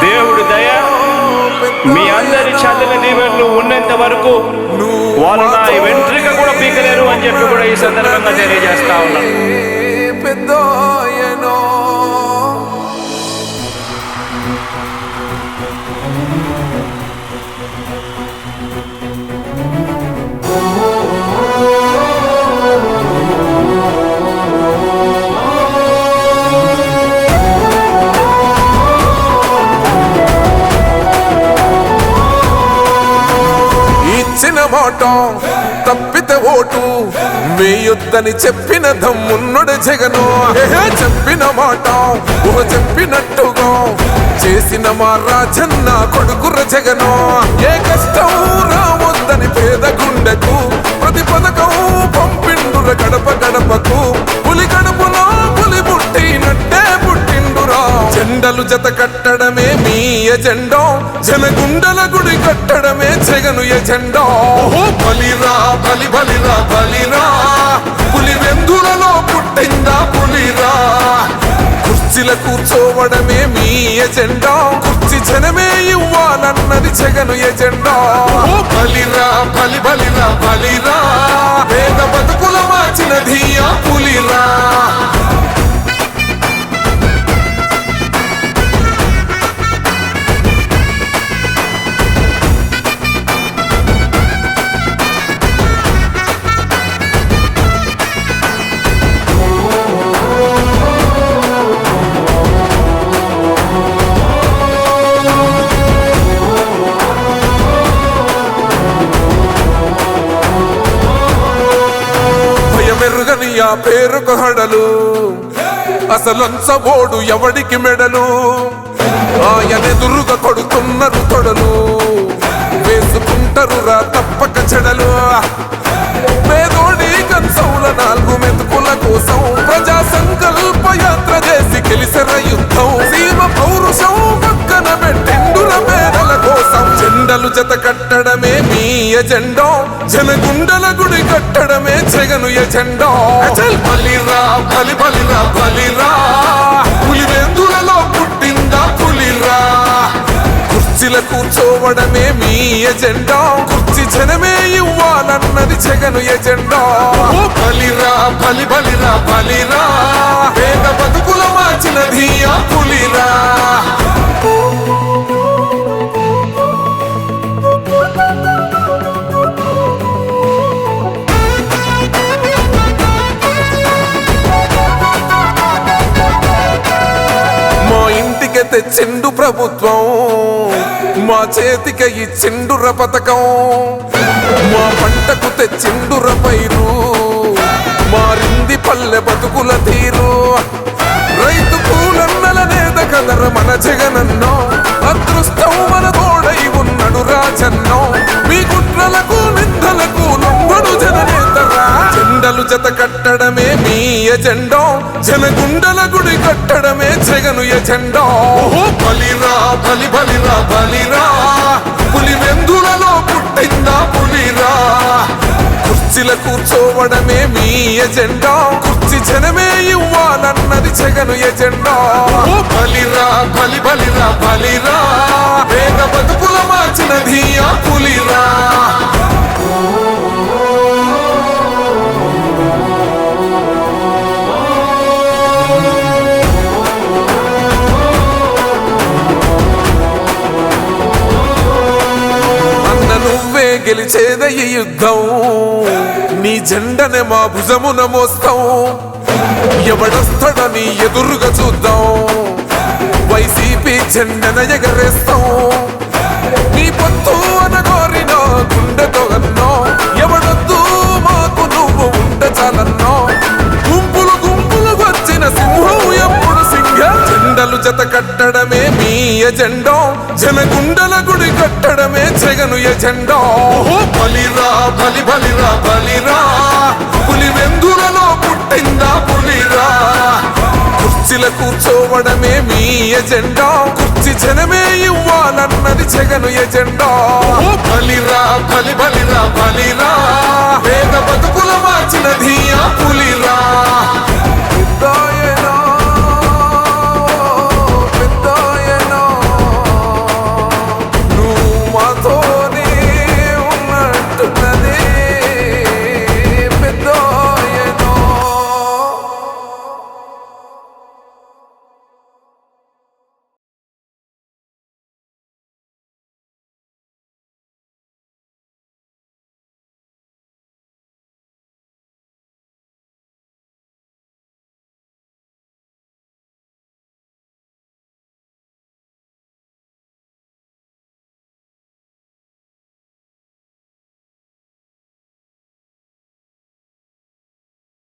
దేవుడి దయ మీ అందరి చల్లని దీవెనలు ఉన్నంత వరకు వాళ్ళు నా వెంట్రిక కూడా పీకలేరు అని చెప్పి కూడా ఈ సందర్భంగా తెలియజేస్తా ఉన్నాను. ఇచ్చిన మాట తప్పితే ఓటు వేయొద్దని చెప్పిన దమ్మున్నడు జగను. చెప్పిన మాట చెప్పినట్టుగా చేసిన మా రాజన్న కొడుకుర జగను. ఏ కష్టం రావద్దని పేద గుండెకు ప్రతి పథకం పంపిండుర గడప గడపకు. పులి గడపలో పులి పుట్టినట్టే పుట్టిండురా. జెండలు జత కట్టడమే మీ ఎజెండా, జనగుండల గుడి కట్టడమే జగను ఎజెండా. బలిరా బలి బలిరా బలిరా, పులి వెందులలో పుట్టిందా పులిరా. కుర్చీల కూర్చోవడమే మీ ఎజెండా, కుర్చీ జనమే ఇవ్వాలన్నది జగను ఎజెండా. బలిరా బలి బలిరా బలిరా, పేద బతుకుల మార్చినది ఆ పులిరా. మెరుగని ఆ పేరుకు హడలు, అసలంచబోడు ఎవడికి మెడలు. ఆయనెదురుగా కొడుతున్నారు తొడలు, వేసుకుంటారు రా తప్పక చెడలు. పేదోడి కంచౌల 4 మెతుకుల కోసం ప్రజా సంకల్ప యాత్ర చేసి గెలిసెర యుద్ధం. సీమ పౌరుషం పక్కన పెట్టిండుల పేదల కోసం. జెండలు జత కట్టడమే మీ ఎజెండా, జనగుండల గుడి కట్టడమే జగను ఎజెండా. బలిరా బలి బలిరా బలిరా, పులివెందులలో పుట్టిందా పులిరా. కుర్చీల కూర్చోవడమే మీ ఎజెండా, కుర్చీ జనమే ఇవ్వాలన్నది జగను ఎజెండా. బలిరా బలి బలిరా బలిరా, పేద బతుకుల మార్చినది ఆ పులిరా. తెచ్చిండు ప్రభుత్వం, మా చేతికి ఇచ్చిండుర పథకం. మా పంటకు తెచ్చిండుర పైరు, మారింది పల్లె బతుకుల తీరు. రైతు కూలన్నల నేత కదర మన జగనన్నో, అదృష్టం మన తోడై ఉన్నడు రాజన్నో. మీ కుట్రలకు నిందలకు లొంగడు జననేతరా. జెండలు జత కట్టడమే మీ ఎజెండా, జనగుండల గుడి కట్టడమే జగను ఎజెండా. బలిరా బలి బలిరా బలిరా, పులి వెందులలో పుట్టిందా పులిరా. కుర్చీల కూర్చోవడమే మీ ఎజెండా, కుర్చీ జనమే ఇవ్వాలన్నది జగను ఎజెండా. బలిరా బలి బలిరా బలిరా, పేద బతుకుల మార్చినది ఆ పులిరా. గెలిచేద ఈ యుద్ధం, నీ జెండనే మా భుజమున మోస్తాం. ఎవడొస్తాడని ఎదురుగా చూద్దాం, వైసీపీ జెండన ఎగరేస్తాం. నీ పొత్తు అనగోరిన గుండెతో అన్నో, ఎవడొద్దు మాకు నువ్వు ఉండ చాలన్నో. గుంపులు గుంపులు వచ్చిన సింహం ఎప్పుడు సింహ. జెండలు జత కట్టడమే మీ ఎజెండా, జనగుండల గుడి కట్టడమే జగను ఎజెండా. బలిరా బలి బలిరా బలిరా, పులి వెందులలో పుట్టిందా పులిరా. కుర్చీల కూర్చోవడమే మీ ఎజెండా, కుర్చీ జనమే ఇవ్వాలన్నది జగను ఎజెండా. బలిరా బలి బలిరా బలిరా, పేద బతుకుల మార్చినది ఆ పులిరా.